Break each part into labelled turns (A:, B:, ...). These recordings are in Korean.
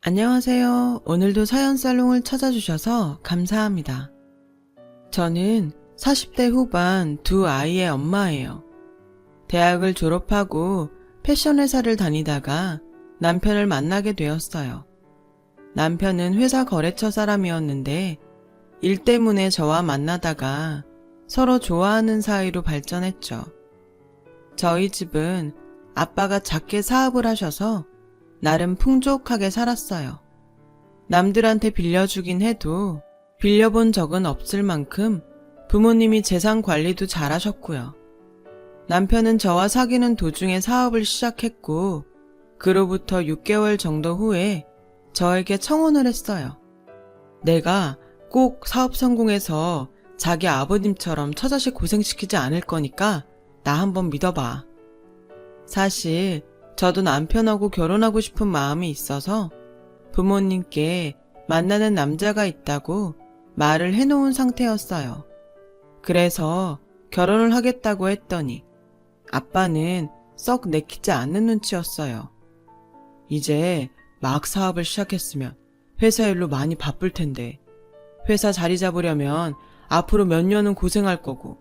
A: 안녕하세요. 오늘도 사연살롱을 찾아주셔서 감사합니다. 저는 40대 후반 두 아이의 엄마예요. 대학을 졸업하고 패션 회사를 다니다가 남편을 만나게 되었어요. 남편은 회사 거래처 사람이었는데 일 때문에 저와 만나다가 서로 좋아하는 사이로 발전했죠. 저희 집은 아빠가 작게 사업을 하셔서 나름 풍족하게 살았어요. 남들한테 빌려주긴 해도 빌려본 적은 없을 만큼 부모님이 재산 관리도 잘하셨고요. 남편은 저와 사귀는 도중에 사업을 시작했고 그로부터 6개월 정도 후에 저에게 청혼을 했어요. 내가 꼭 사업 성공해서 자기 아버님처럼 처자식 고생시키지 않을 거니까 나 한번 믿어봐. 사실 저도 남편하고 결혼하고 싶은 마음이 있어서 부모님께 만나는 남자가 있다고 말을 해놓은 상태였어요. 그래서 결혼을 하겠다고 했더니 아빠는 썩 내키지 않는 눈치였어요. 이제 막 사업을 시작했으면 회사 일로 많이 바쁠 텐데 회사 자리 잡으려면 앞으로 몇 년은 고생할 거고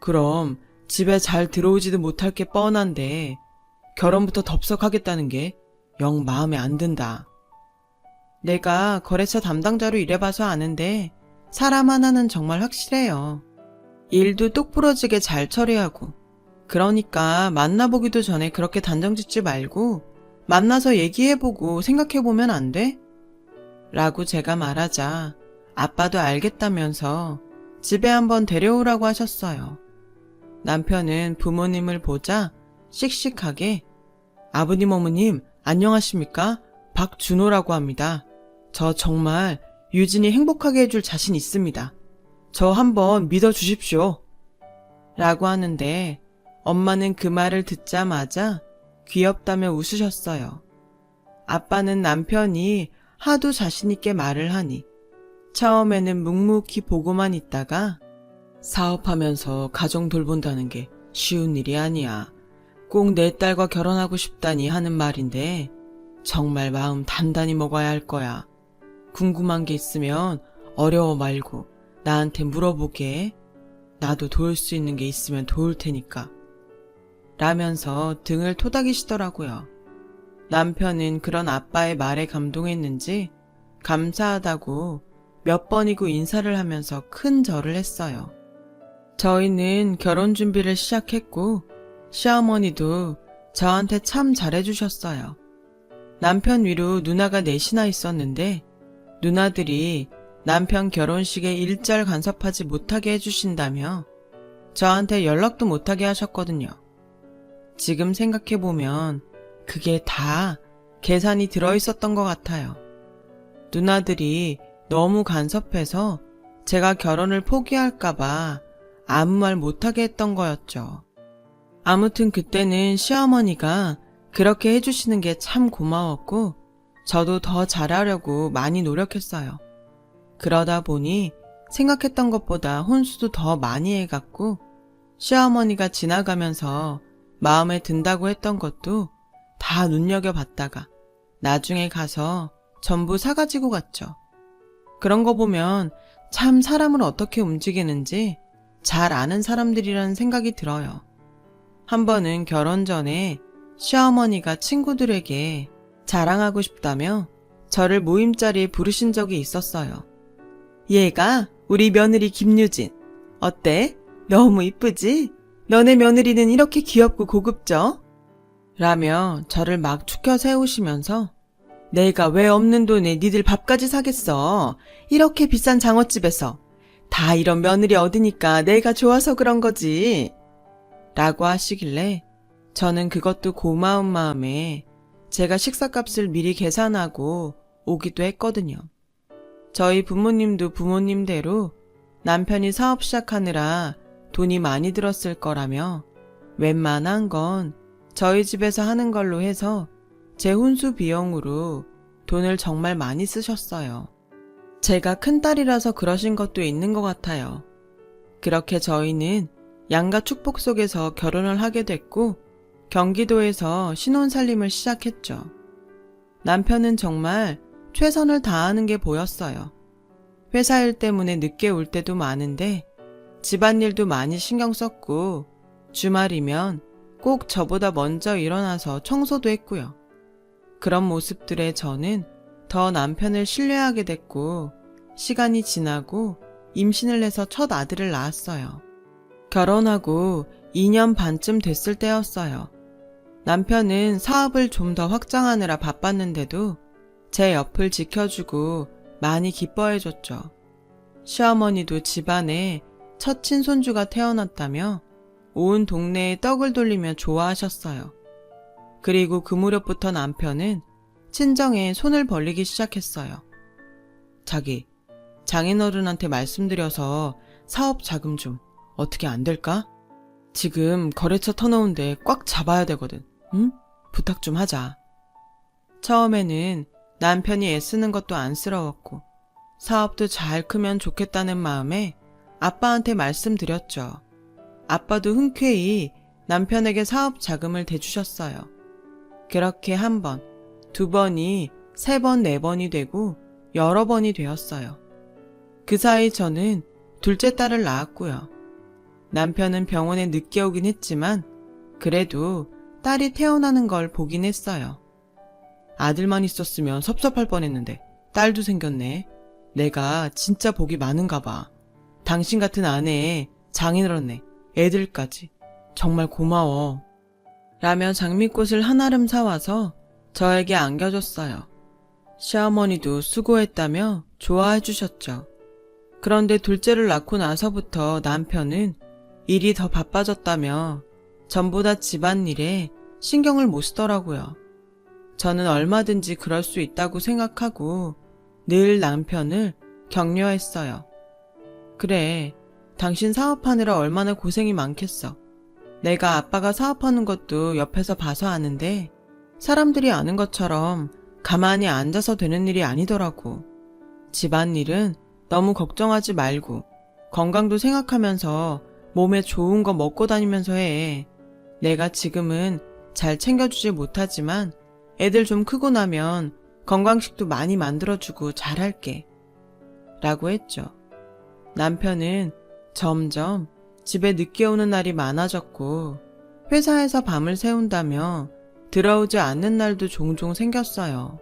A: 그럼 집에 잘 들어오지도 못할 게 뻔한데 결혼부터 덥석하겠다는 게 영 마음에 안 든다. 내가 거래처 담당자로 일해봐서 아는데 사람 하나는 정말 확실해요. 일도 똑부러지게 잘 처리하고 그러니까 만나보기도 전에 그렇게 단정짓지 말고 만나서 얘기해보고 생각해보면 안 돼? 라고 제가 말하자 아빠도 알겠다면서 집에 한번 데려오라고 하셨어요. 남편은 부모님을 보자 씩씩하게 아버님 어머님 안녕하십니까? 박준호라고 합니다. 저 정말 유진이 행복하게 해줄 자신 있습니다. 저 한번 믿어주십시오. 라고 하는데 엄마는 그 말을 듣자마자 귀엽다며 웃으셨어요. 아빠는 남편이 하도 자신있게 말을 하니 처음에는 묵묵히 보고만 있다가 사업하면서 가정 돌본다는 게 쉬운 일이 아니야. 꼭 내 딸과 결혼하고 싶다니 하는 말인데 정말 마음 단단히 먹어야 할 거야. 궁금한 게 있으면 어려워 말고 나한테 물어보게. 나도 도울 수 있는 게 있으면 도울 테니까. 라면서 등을 토닥이시더라고요. 남편은 그런 아빠의 말에 감동했는지 감사하다고 몇 번이고 인사를 하면서 큰 절을 했어요. 저희는 결혼 준비를 시작했고 시어머니도 저한테 참 잘해주셨어요. 남편 위로 누나가 넷이나 있었는데 누나들이 남편 결혼식에 일절 간섭하지 못하게 해주신다며 저한테 연락도 못하게 하셨거든요. 지금 생각해보면 그게 다 계산이 들어있었던 것 같아요. 누나들이 너무 간섭해서 제가 결혼을 포기할까봐 아무 말 못하게 했던 거였죠. 아무튼 그때는 시어머니가 그렇게 해주시는 게 참 고마웠고 저도 더 잘하려고 많이 노력했어요. 그러다 보니 생각했던 것보다 혼수도 더 많이 해갔고 시어머니가 지나가면서 마음에 든다고 했던 것도 다 눈여겨봤다가 나중에 가서 전부 사가지고 갔죠. 그런 거 보면 참 사람을 어떻게 움직이는지 잘 아는 사람들이라는 생각이 들어요. 한 번은 결혼 전에 시어머니가 친구들에게 자랑하고 싶다며 저를 모임 자리에 부르신 적이 있었어요. 얘가 우리 며느리 김유진. 어때? 너무 이쁘지? 너네 며느리는 이렇게 귀엽고 고급져? 라며 저를 막 축혀 세우시면서 내가 왜 없는 돈에 니들 밥까지 사겠어. 이렇게 비싼 장어집에서. 다 이런 며느리 얻으니까 내가 좋아서 그런 거지. 라고 하시길래 저는 그것도 고마운 마음에 제가 식사값을 미리 계산하고 오기도 했거든요. 저희 부모님도 부모님대로 남편이 사업 시작하느라 돈이 많이 들었을 거라며 웬만한 건 저희 집에서 하는 걸로 해서 제 혼수 비용으로 돈을 정말 많이 쓰셨어요. 제가 큰딸이라서 그러신 것도 있는 것 같아요. 그렇게 저희는 양가 축복 속에서 결혼을 하게 됐고 경기도에서 신혼살림을 시작했죠. 남편은 정말 최선을 다하는 게 보였어요. 회사 일 때문에 늦게 올 때도 많은데 집안일도 많이 신경 썼고 주말이면 꼭 저보다 먼저 일어나서 청소도 했고요. 그런 모습들에 저는 더 남편을 신뢰하게 됐고 시간이 지나고 임신을 해서 첫 아들을 낳았어요. 결혼하고 2년 반쯤 됐을 때였어요. 남편은 사업을 좀 더 확장하느라 바빴는데도 제 옆을 지켜주고 많이 기뻐해줬죠. 시어머니도 집안에 첫 친손주가 태어났다며 온 동네에 떡을 돌리며 좋아하셨어요. 그리고 그 무렵부터 남편은 친정에 손을 벌리기 시작했어요. 자기, 장인어른한테 말씀드려서 사업 자금 좀 어떻게 안 될까? 지금 거래처 터놓은데 꽉 잡아야 되거든. 응? 부탁 좀 하자. 처음에는 남편이 애쓰는 것도 안쓰러웠고 사업도 잘 크면 좋겠다는 마음에 아빠한테 말씀드렸죠. 아빠도 흔쾌히 남편에게 사업 자금을 대주셨어요. 그렇게 한 번, 두 번이 세 번, 네 번이 되고 여러 번이 되었어요. 그 사이 저는 둘째 딸을 낳았고요. 남편은 병원에 늦게 오긴 했지만 그래도 딸이 태어나는 걸 보긴 했어요. 아들만 있었으면 섭섭할 뻔했는데 딸도 생겼네. 내가 진짜 복이 많은가 봐. 당신 같은 아내에 장인어른네, 애들까지. 정말 고마워. 라며 장미꽃을 한아름 사와서 저에게 안겨줬어요. 시어머니도 수고했다며 좋아해 주셨죠. 그런데 둘째를 낳고 나서부터 남편은 일이 더 바빠졌다며 전보다 집안일에 신경을 못 쓰더라고요. 저는 얼마든지 그럴 수 있다고 생각하고 늘 남편을 격려했어요. 그래, 당신 사업하느라 얼마나 고생이 많겠어. 내가 아빠가 사업하는 것도 옆에서 봐서 아는데 사람들이 아는 것처럼 가만히 앉아서 되는 일이 아니더라고. 집안일은 너무 걱정하지 말고 건강도 생각하면서 몸에 좋은 거 먹고 다니면서 해. 내가 지금은 잘 챙겨주지 못하지만 애들 좀 크고 나면 건강식도 많이 만들어주고 잘할게. 라고 했죠. 남편은 점점 집에 늦게 오는 날이 많아졌고 회사에서 밤을 새운다며 들어오지 않는 날도 종종 생겼어요.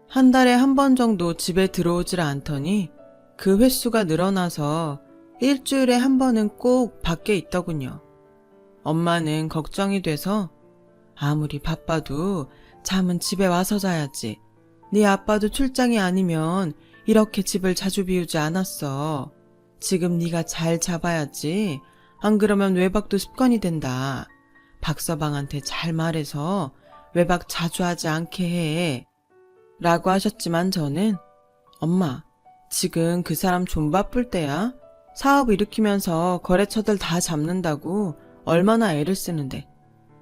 A: 한 달에 한 번 정도 집에 들어오질 않더니 그 횟수가 늘어나서 일주일에 한 번은 꼭 밖에 있더군요. 엄마는 걱정이 돼서 아무리 바빠도 잠은 집에 와서 자야지. 네 아빠도 출장이 아니면 이렇게 집을 자주 비우지 않았어. 지금 네가 잘 잡아야지. 안 그러면 외박도 습관이 된다. 박서방한테 잘 말해서 외박 자주 하지 않게 해. 라고 하셨지만 저는 엄마, 지금 그 사람 좀 바쁠 때야. 사업 일으키면서 거래처들 다 잡는다고 얼마나 애를 쓰는데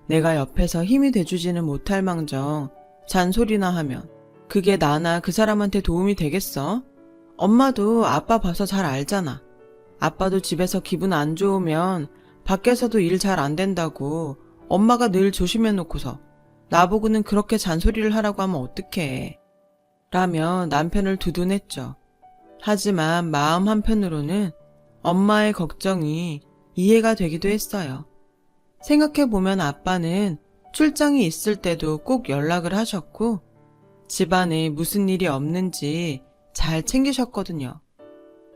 A: 내가 옆에서 힘이 돼주지는 못할 망정 잔소리나 하면 그게 나나 그 사람한테 도움이 되겠어? 엄마도 아빠 봐서 잘 알잖아. 아빠도 집에서 기분 안 좋으면 밖에서도 일 잘 안 된다고 엄마가 늘 조심해놓고서 나보고는 그렇게 잔소리를 하라고 하면 어떡해. 라며 남편을 두둔했죠. 하지만 마음 한편으로는 엄마의 걱정이 이해가 되기도 했어요. 생각해보면 아빠는 출장이 있을 때도 꼭 연락을 하셨고 집안에 무슨 일이 없는지 잘 챙기셨거든요.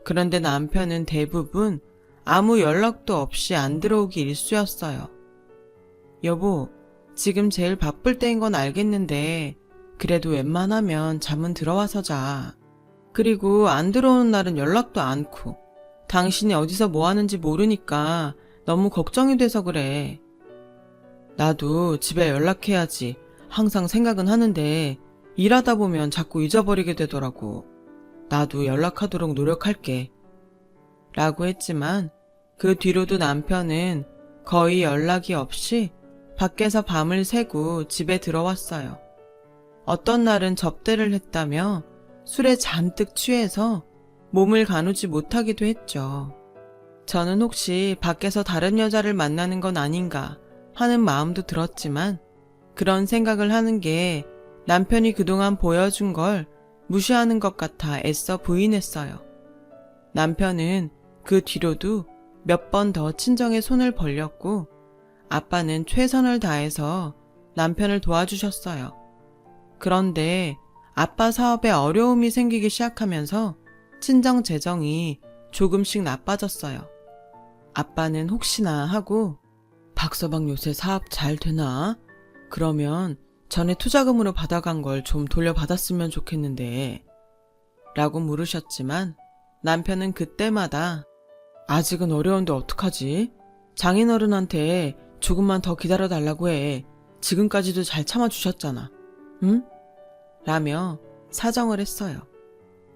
A: 그런데 남편은 대부분 아무 연락도 없이 안 들어오기 일쑤였어요. 여보, 지금 제일 바쁠 때인 건 알겠는데 그래도 웬만하면 잠은 들어와서 자. 그리고 안 들어오는 날은 연락도 않고 당신이 어디서 뭐 하는지 모르니까 너무 걱정이 돼서 그래. 나도 집에 연락해야지 항상 생각은 하는데 일하다 보면 자꾸 잊어버리게 되더라고. 나도 연락하도록 노력할게. 라고 했지만 그 뒤로도 남편은 거의 연락이 없이 밖에서 밤을 새고 집에 들어왔어요. 어떤 날은 접대를 했다며 술에 잔뜩 취해서 몸을 가누지 못하기도 했죠. 저는 혹시 밖에서 다른 여자를 만나는 건 아닌가 하는 마음도 들었지만 그런 생각을 하는 게 남편이 그동안 보여준 걸 무시하는 것 같아 애써 부인했어요. 남편은 그 뒤로도 몇 번 더 친정에 손을 벌렸고 아빠는 최선을 다해서 남편을 도와주셨어요. 그런데 아빠 사업에 어려움이 생기기 시작하면서 친정 재정이 조금씩 나빠졌어요. 아빠는 혹시나 하고 박서방 요새 사업 잘 되나? 그러면 전에 투자금으로 받아간 걸 좀 돌려받았으면 좋겠는데 라고 물으셨지만 남편은 그때마다 아직은 어려운데 어떡하지? 장인어른한테 조금만 더 기다려달라고 해. 지금까지도 잘 참아주셨잖아. 응? 라며 사정을 했어요.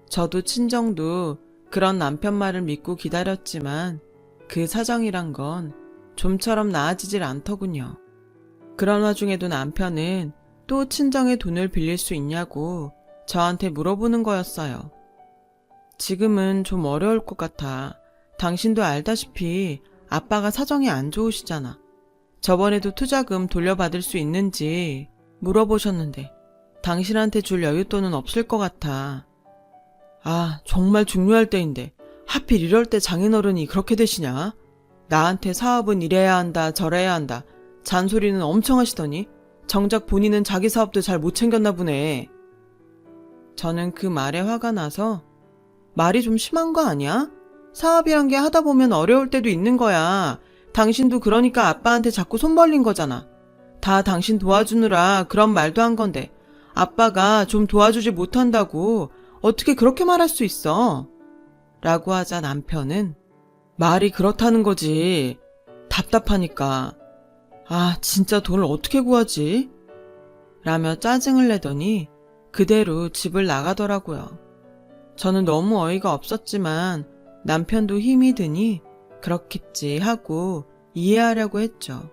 A: 저도 친정도 그런 남편 말을 믿고 기다렸지만 그 사정이란 건 좀처럼 나아지질 않더군요. 그런 와중에도 남편은 또 친정에 돈을 빌릴 수 있냐고 저한테 물어보는 거였어요. 지금은 좀 어려울 것 같아. 당신도 알다시피 아빠가 사정이 안 좋으시잖아. 저번에도 투자금 돌려받을 수 있는지 물어보셨는데 당신한테 줄 여윳돈은 없을 것 같아. 아, 정말 중요할 때인데 하필 이럴 때 장인어른이 그렇게 되시냐? 나한테 사업은 이래야 한다 저래야 한다 잔소리는 엄청 하시더니 정작 본인은 자기 사업도 잘 못 챙겼나 보네. 저는 그 말에 화가 나서 말이 좀 심한 거 아니야? 사업이란 게 하다 보면 어려울 때도 있는 거야. 당신도 그러니까 아빠한테 자꾸 손 벌린 거잖아. 다 당신 도와주느라 그런 말도 한 건데 아빠가 좀 도와주지 못한다고 어떻게 그렇게 말할 수 있어? 라고 하자 남편은 말이 그렇다는 거지. 답답하니까. 아, 진짜 돈을 어떻게 구하지? 라며 짜증을 내더니 그대로 집을 나가더라고요. 저는 너무 어이가 없었지만 남편도 힘이 드니 그렇겠지 하고 이해하려고 했죠.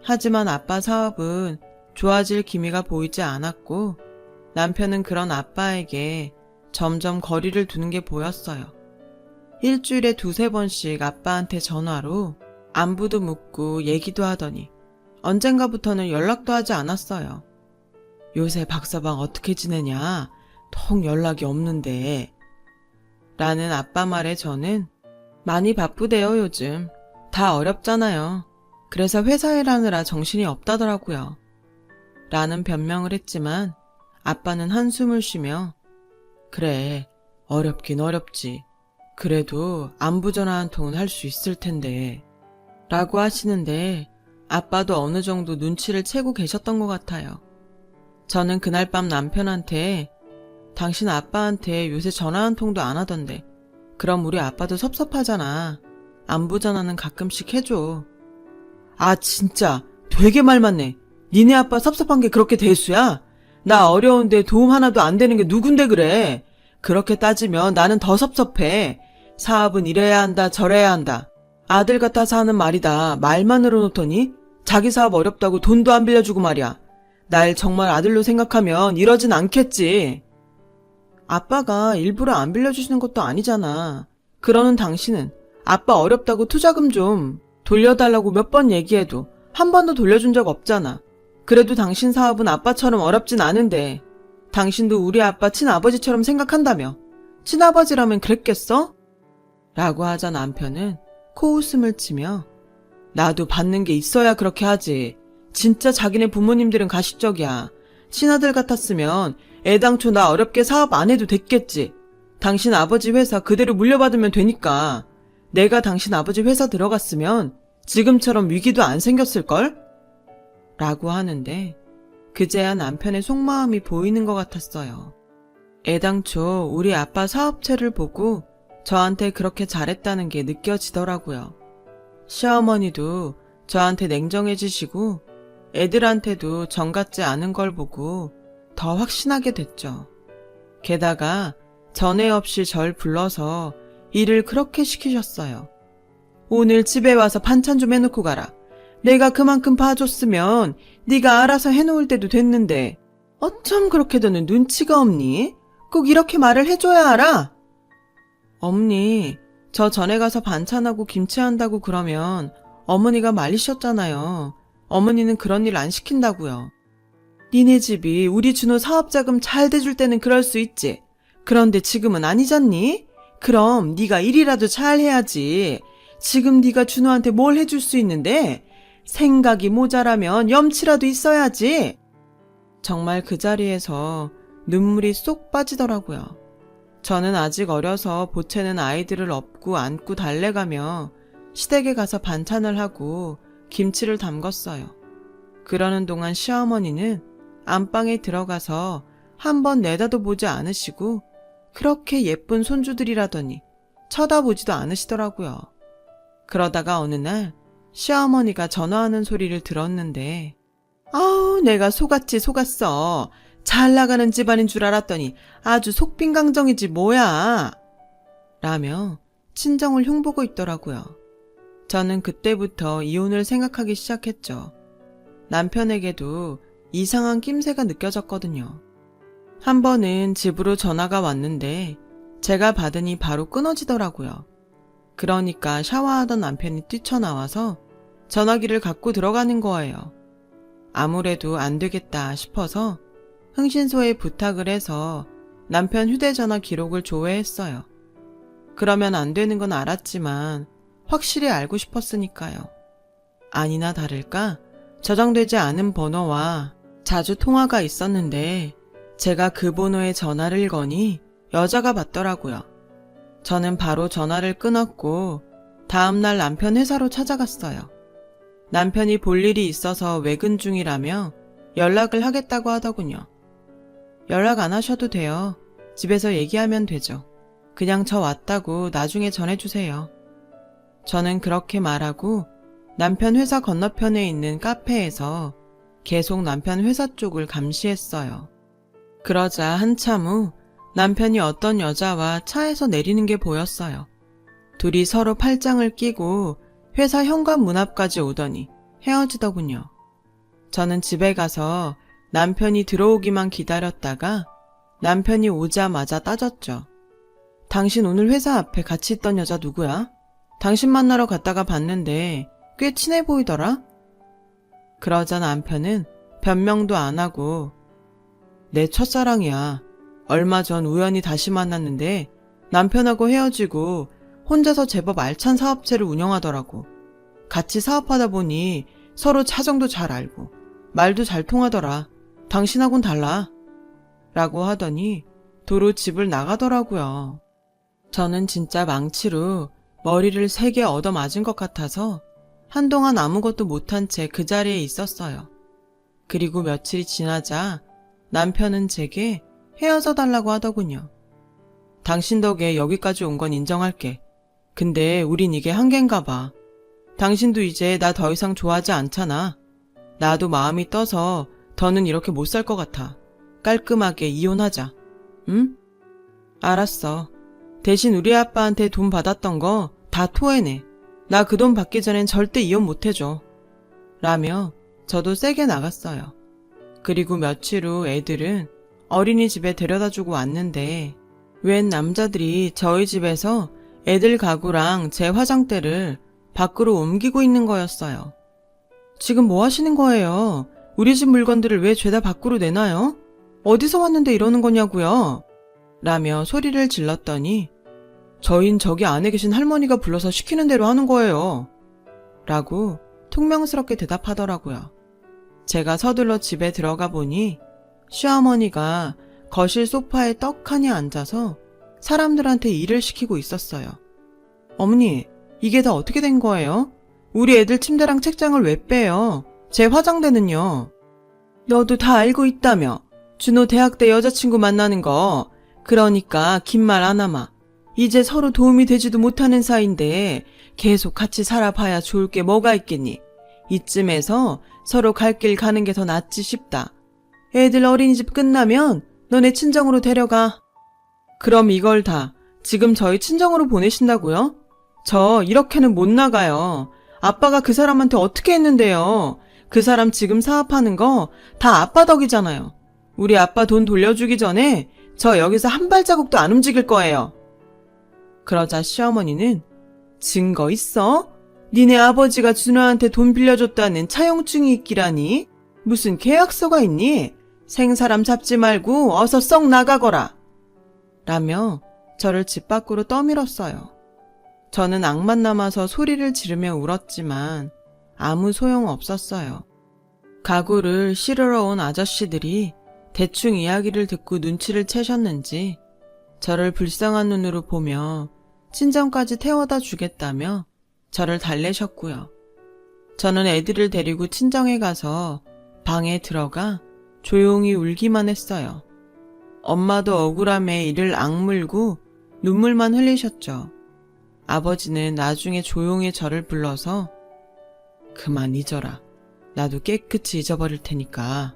A: 하지만 아빠 사업은 좋아질 기미가 보이지 않았고 남편은 그런 아빠에게 점점 거리를 두는 게 보였어요. 일주일에 2-3번씩 아빠한테 전화로 안부도 묻고 얘기도 하더니 언젠가부터는 연락도 하지 않았어요. 요새 박서방 어떻게 지내냐? 통 연락이 없는데. 라는 아빠 말에 저는 많이 바쁘대요 요즘. 다 어렵잖아요. 그래서 회사 일하느라 정신이 없다더라고요. 라는 변명을 했지만 아빠는 한숨을 쉬며 그래, 어렵긴 어렵지. 그래도 안부 전화 한 통은 할 수 있을 텐데. 라고 하시는데 아빠도 어느 정도 눈치를 채고 계셨던 것 같아요. 저는 그날 밤 남편한테 당신 아빠한테 요새 전화 한 통도 안 하던데 그럼 우리 아빠도 섭섭하잖아. 안부 전화는 가끔씩 해줘. 아 진짜 되게 말 많네. 니네 아빠 섭섭한 게 그렇게 대수야? 나 어려운데 도움 하나도 안 되는 게 누군데 그래. 그렇게 따지면 나는 더 섭섭해. 사업은 이래야 한다 저래야 한다. 아들 같아서 하는 말이다. 말만으로 놓더니 자기 사업 어렵다고 돈도 안 빌려주고 말이야. 날 정말 아들로 생각하면 이러진 않겠지. 아빠가 일부러 안 빌려주시는 것도 아니잖아. 그러는 당신은 아빠 어렵다고 투자금 좀 돌려달라고 몇 번 얘기해도 한 번도 돌려준 적 없잖아. 그래도 당신 사업은 아빠처럼 어렵진 않은데 당신도 우리 아빠 친아버지처럼 생각한다며. 친아버지라면 그랬겠어? 라고 하자 남편은 코웃음을 치며 나도 받는 게 있어야 그렇게 하지. 진짜 자기네 부모님들은 가식적이야. 친아들 같았으면 애당초 나 어렵게 사업 안 해도 됐겠지. 당신 아버지 회사 그대로 물려받으면 되니까. 내가 당신 아버지 회사 들어갔으면 지금처럼 위기도 안 생겼을걸? 라고 하는데 그제야 남편의 속마음이 보이는 것 같았어요. 애당초 우리 아빠 사업체를 보고 저한테 그렇게 잘했다는 게 느껴지더라고요. 시어머니도 저한테 냉정해지시고 애들한테도 정 같지 않은 걸 보고 더 확신하게 됐죠. 게다가 전에 없이 절 불러서 일을 그렇게 시키셨어요. 오늘 집에 와서 반찬 좀 해놓고 가라. 내가 그만큼 봐줬으면 네가 알아서 해놓을 때도 됐는데 어쩜 그렇게도는 눈치가 없니? 꼭 이렇게 말을 해줘야 알아? 어머니, 저 전에 가서 반찬하고 김치한다고 그러면 어머니가 말리셨잖아요. 어머니는 그런 일 안 시킨다고요. 니네 집이 우리 준호 사업자금 잘 대줄 때는 그럴 수 있지. 그런데 지금은 아니잖니? 그럼 네가 일이라도 잘 해야지. 지금 네가 준호한테 뭘 해줄 수 있는데? 생각이 모자라면 염치라도 있어야지. 정말 그 자리에서 눈물이 쏙 빠지더라고요. 저는 아직 어려서 보채는 아이들을 업고 안고 달래가며 시댁에 가서 반찬을 하고 김치를 담궜어요. 그러는 동안 시어머니는 안방에 들어가서 한번 내다도 보지 않으시고 그렇게 예쁜 손주들이라더니 쳐다보지도 않으시더라고요. 그러다가 어느 날 시어머니가 전화하는 소리를 들었는데 아우 내가 속았지 속았어. 잘 나가는 집안인 줄 알았더니 아주 속빈강정이지 뭐야. 라며 친정을 흉보고 있더라고요. 저는 그때부터 이혼을 생각하기 시작했죠. 남편에게도 이상한 낌새가 느껴졌거든요. 한 번은 집으로 전화가 왔는데 제가 받으니 바로 끊어지더라고요. 그러니까 샤워하던 남편이 뛰쳐나와서 전화기를 갖고 들어가는 거예요. 아무래도 안 되겠다 싶어서 흥신소에 부탁을 해서 남편 휴대전화 기록을 조회했어요. 그러면 안 되는 건 알았지만 확실히 알고 싶었으니까요. 아니나 다를까 저장되지 않은 번호와 자주 통화가 있었는데 제가 그 번호에 전화를 거니 여자가 받더라고요. 저는 바로 전화를 끊었고 다음날 남편 회사로 찾아갔어요. 남편이 볼 일이 있어서 외근 중이라며 연락을 하겠다고 하더군요. 연락 안 하셔도 돼요. 집에서 얘기하면 되죠. 그냥 저 왔다고 나중에 전해주세요. 저는 그렇게 말하고 남편 회사 건너편에 있는 카페에서 계속 남편 회사 쪽을 감시했어요. 그러자 한참 후 남편이 어떤 여자와 차에서 내리는 게 보였어요. 둘이 서로 팔짱을 끼고 회사 현관 문 앞까지 오더니 헤어지더군요. 저는 집에 가서 남편이 들어오기만 기다렸다가 남편이 오자마자 따졌죠. 당신 오늘 회사 앞에 같이 있던 여자 누구야? 당신 만나러 갔다가 봤는데 꽤 친해 보이더라? 그러자 남편은 변명도 안 하고 내 첫사랑이야. 얼마 전 우연히 다시 만났는데 남편하고 헤어지고 혼자서 제법 알찬 사업체를 운영하더라고. 같이 사업하다 보니 서로 사정도 잘 알고 말도 잘 통하더라. 당신하고는 달라. 라고 하더니 도로 집을 나가더라고요. 저는 진짜 망치로 머리를 3개 얻어맞은 것 같아서 한동안 아무것도 못한 채 그 자리에 있었어요. 그리고 며칠이 지나자 남편은 제게 헤어져 달라고 하더군요. 당신 덕에 여기까지 온 건 인정할게. 근데 우린 이게 한계인가 봐. 당신도 이제 나 더 이상 좋아하지 않잖아. 나도 마음이 떠서 더는 이렇게 못 살 것 같아. 깔끔하게 이혼하자. 응? 알았어. 대신 우리 아빠한테 돈 받았던 거 다 토해내. 나 그 돈 받기 전엔 절대 이혼 못 해줘. 라며 저도 세게 나갔어요. 그리고 며칠 후 애들은 어린이집에 데려다주고 왔는데 웬 남자들이 저희 집에서 애들 가구랑 제 화장대를 밖으로 옮기고 있는 거였어요. 지금 뭐 하시는 거예요? 우리 집 물건들을 왜 죄다 밖으로 내놔요? 어디서 왔는데 이러는 거냐고요? 라며 소리를 질렀더니 저흰 저기 안에 계신 할머니가 불러서 시키는 대로 하는 거예요. 라고 퉁명스럽게 대답하더라고요. 제가 서둘러 집에 들어가 보니 시어머니가 거실 소파에 떡하니 앉아서 사람들한테 일을 시키고 있었어요. 어머니, 이게 다 어떻게 된 거예요? 우리 애들 침대랑 책장을 왜 빼요? 제 화장대는요? 너도 다 알고 있다며. 준호 대학 때 여자친구 만나는 거. 그러니까 긴 말 안 하마. 이제 서로 도움이 되지도 못하는 사이인데 계속 같이 살아봐야 좋을 게 뭐가 있겠니? 이쯤에서 서로 갈 길 가는 게 더 낫지 싶다. 애들 어린이집 끝나면 너네 친정으로 데려가. 그럼 이걸 다 지금 저희 친정으로 보내신다고요? 저 이렇게는 못 나가요. 아빠가 그 사람한테 어떻게 했는데요. 그 사람 지금 사업하는 거 다 아빠 덕이잖아요. 우리 아빠 돈 돌려주기 전에 저 여기서 한 발자국도 안 움직일 거예요. 그러자 시어머니는 증거 있어? 니네 아버지가 준호한테 돈 빌려줬다는 차용증이 있기라니? 무슨 계약서가 있니? 생사람 잡지 말고 어서 썩 나가거라. 라며 저를 집 밖으로 떠밀었어요. 저는 악만 남아서 소리를 지르며 울었지만 아무 소용 없었어요. 가구를 실으러 온 아저씨들이 대충 이야기를 듣고 눈치를 채셨는지 저를 불쌍한 눈으로 보며 친정까지 태워다 주겠다며 저를 달래셨고요. 저는 애들을 데리고 친정에 가서 방에 들어가 조용히 울기만 했어요. 엄마도 억울함에 이를 악물고 눈물만 흘리셨죠. 아버지는 나중에 조용히 저를 불러서 그만 잊어라. 나도 깨끗이 잊어버릴 테니까.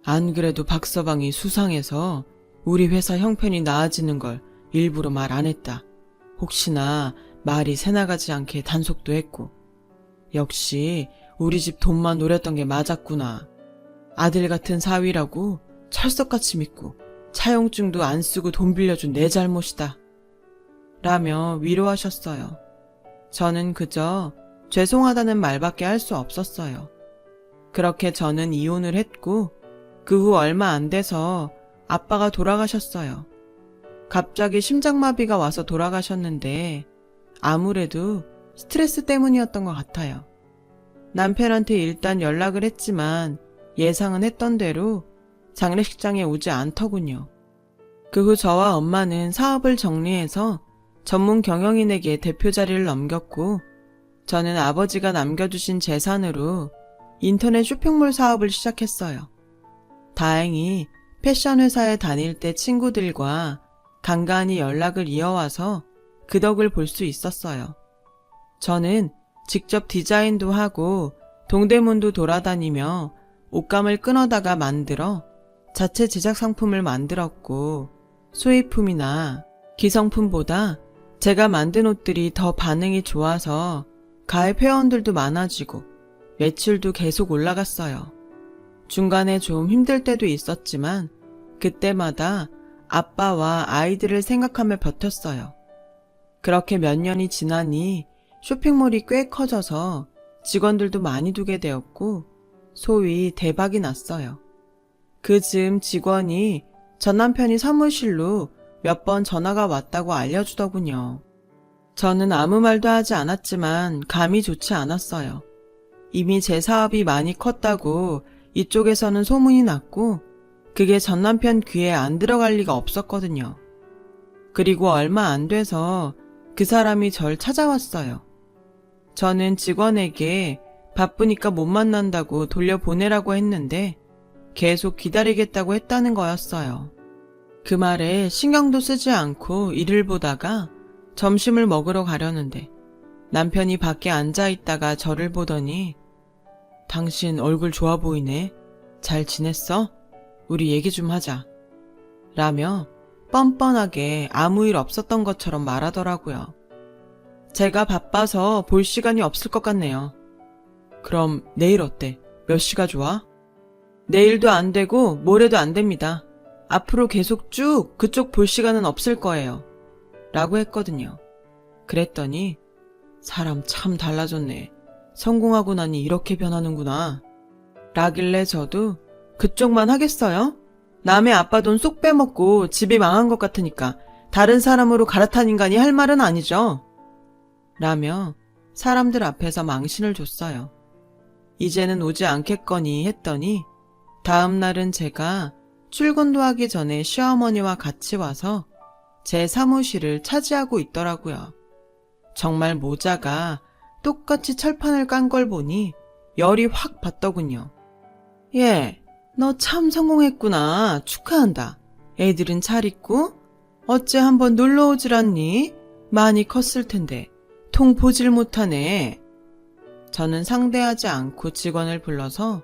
A: 안 그래도 박서방이 수상해서 우리 회사 형편이 나아지는 걸 일부러 말 안 했다. 혹시나 말이 새나가지 않게 단속도 했고. 역시 우리 집 돈만 노렸던 게 맞았구나. 아들 같은 사위라고 철석같이 믿고 차용증도 안 쓰고 돈 빌려준 내 잘못이다. 라며 위로하셨어요. 저는 그저 죄송하다는 말밖에 할 수 없었어요. 그렇게 저는 이혼을 했고 그 후 얼마 안 돼서 아빠가 돌아가셨어요. 갑자기 심장마비가 와서 돌아가셨는데 아무래도 스트레스 때문이었던 것 같아요. 남편한테 일단 연락을 했지만 예상은 했던 대로 장례식장에 오지 않더군요. 그 후 저와 엄마는 사업을 정리해서 전문 경영인에게 대표 자리를 넘겼고 저는 아버지가 남겨주신 재산으로 인터넷 쇼핑몰 사업을 시작했어요. 다행히 패션 회사에 다닐 때 친구들과 간간히 연락을 이어와서 그 덕을 볼 수 있었어요. 저는 직접 디자인도 하고 동대문도 돌아다니며 옷감을 끊어다가 만들어 자체 제작 상품을 만들었고 소위품이나 기성품보다 제가 만든 옷들이 더 반응이 좋아서 가입 회원들도 많아지고 매출도 계속 올라갔어요. 중간에 좀 힘들 때도 있었지만 그때마다 아빠와 아이들을 생각하며 버텼어요. 그렇게 몇 년이 지나니 쇼핑몰이 꽤 커져서 직원들도 많이 두게 되었고 소위 대박이 났어요. 그 즈음 직원이 전 남편이 사무실로 몇 번 전화가 왔다고 알려주더군요. 저는 아무 말도 하지 않았지만 감이 좋지 않았어요. 이미 제 사업이 많이 컸다고 이쪽에서는 소문이 났고 그게 전 남편 귀에 안 들어갈 리가 없었거든요. 그리고 얼마 안 돼서 그 사람이 절 찾아왔어요. 저는 직원에게 바쁘니까 못 만난다고 돌려보내라고 했는데 계속 기다리겠다고 했다는 거였어요. 그 말에 신경도 쓰지 않고 일을 보다가 점심을 먹으러 가려는데 남편이 밖에 앉아있다가 저를 보더니 당신 얼굴 좋아 보이네. 잘 지냈어? 우리 얘기 좀 하자. 라며 뻔뻔하게 아무 일 없었던 것처럼 말하더라고요. 제가 바빠서 볼 시간이 없을 것 같네요. 그럼 내일 어때? 몇 시가 좋아? 내일도 안 되고 모레도 안 됩니다. 앞으로 계속 쭉 그쪽 볼 시간은 없을 거예요. 라고 했거든요. 그랬더니 사람 참 달라졌네. 성공하고 나니 이렇게 변하는구나. 라길래 저도 그쪽만 하겠어요? 남의 아빠 돈 쏙 빼먹고 집이 망한 것 같으니까 다른 사람으로 갈아탄 인간이 할 말은 아니죠. 라며 사람들 앞에서 망신을 줬어요. 이제는 오지 않겠거니 했더니 다음 날은 제가 출근도 하기 전에 시어머니와 같이 와서 제 사무실을 차지하고 있더라고요. 정말 모자가 똑같이 철판을 깐 걸 보니 열이 확 받더군요. 예, 너 참 성공했구나. 축하한다. 애들은 잘 있고? 어째 한번 놀러 오질 않니? 많이 컸을 텐데. 통 보질 못하네. 저는 상대하지 않고 직원을 불러서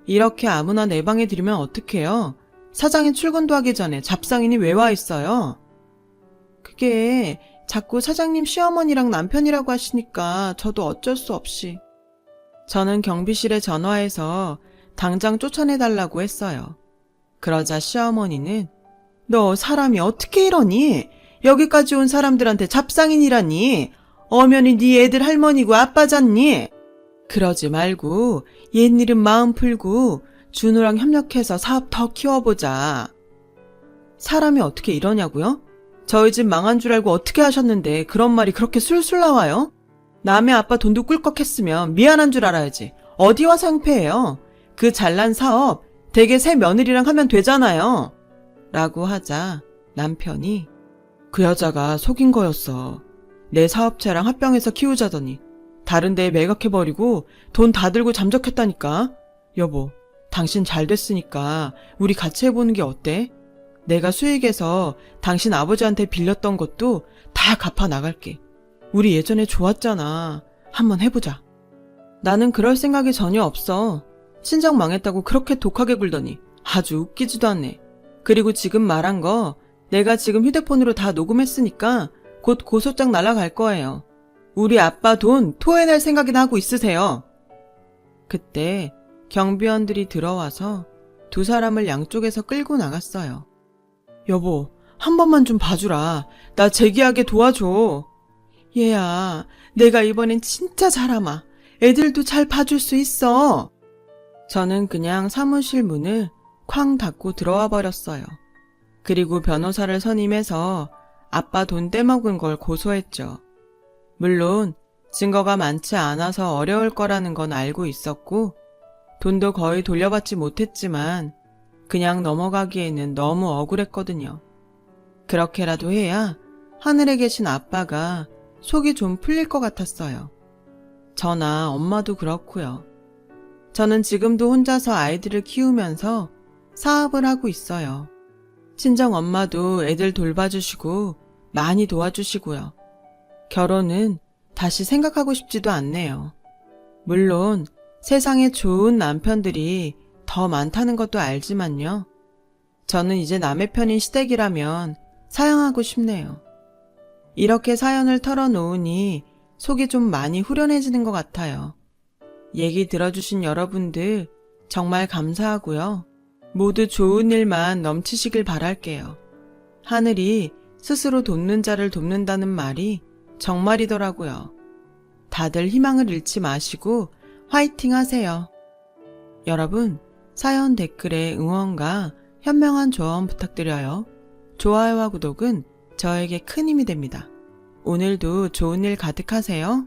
A: 이렇게 아무나 내 방에 들이면 어떡해요? 사장이 출근도 하기 전에 잡상인이 왜 와 있어요? 그게 자꾸 사장님 시어머니랑 남편이라고 하시니까 저도 어쩔 수 없이. 저는 경비실에 전화해서 당장 쫓아내달라고 했어요. 그러자 시어머니는 너 사람이 어떻게 이러니? 여기까지 온 사람들한테 잡상인이라니? 엄연히 네 애들 할머니고 아빠잖니? 그러지 말고 옛일은 마음 풀고 준호랑 협력해서 사업 더 키워보자. 사람이 어떻게 이러냐고요? 저희 집 망한 줄 알고 어떻게 하셨는데 그런 말이 그렇게 술술 나와요? 남의 아빠 돈도 꿀꺽했으면 미안한 줄 알아야지. 어디 와서 창피해요? 그 잘난 사업 대개 새 며느리랑 하면 되잖아요. 라고 하자 남편이 그 여자가 속인 거였어. 내 사업체랑 합병해서 키우자더니 다른 데에 매각해버리고 돈 다 들고 잠적했다니까. 여보, 당신 잘 됐으니까 우리 같이 해보는 게 어때? 내가 수익에서 당신 아버지한테 빌렸던 것도 다 갚아 나갈게. 우리 예전에 좋았잖아. 한번 해보자. 나는 그럴 생각이 전혀 없어. 친정 망했다고 그렇게 독하게 굴더니 아주 웃기지도 않네. 그리고 지금 말한 거 내가 지금 휴대폰으로 다 녹음했으니까 곧 고소장 날아갈 거예요. 우리 아빠 돈 토해낼 생각이나 하고 있으세요. 그때 경비원들이 들어와서 두 사람을 양쪽에서 끌고 나갔어요. 여보, 한 번만 좀 봐주라. 나 재기하게 도와줘. 얘야, 내가 이번엔 진짜 잘하마. 애들도 잘 봐줄 수 있어. 저는 그냥 사무실 문을 쾅 닫고 들어와 버렸어요. 그리고 변호사를 선임해서 아빠 돈 떼먹은 걸 고소했죠. 물론 증거가 많지 않아서 어려울 거라는 건 알고 있었고 돈도 거의 돌려받지 못했지만 그냥 넘어가기에는 너무 억울했거든요. 그렇게라도 해야 하늘에 계신 아빠가 속이 좀 풀릴 것 같았어요. 저나 엄마도 그렇고요. 저는 지금도 혼자서 아이들을 키우면서 사업을 하고 있어요. 친정 엄마도 애들 돌봐주시고 많이 도와주시고요. 결혼은 다시 생각하고 싶지도 않네요. 물론 세상에 좋은 남편들이 더 많다는 것도 알지만요. 저는 이제 남의 편인 시댁이라면 사양하고 싶네요. 이렇게 사연을 털어놓으니 속이 좀 많이 후련해지는 것 같아요. 얘기 들어주신 여러분들 정말 감사하고요. 모두 좋은 일만 넘치시길 바랄게요. 하늘이 스스로 돕는 자를 돕는다는 말이 정말이더라고요. 다들 희망을 잃지 마시고 화이팅 하세요. 여러분, 사연 댓글에 응원과 현명한 조언 부탁드려요. 좋아요와 구독은 저에게 큰 힘이 됩니다. 오늘도 좋은 일 가득하세요.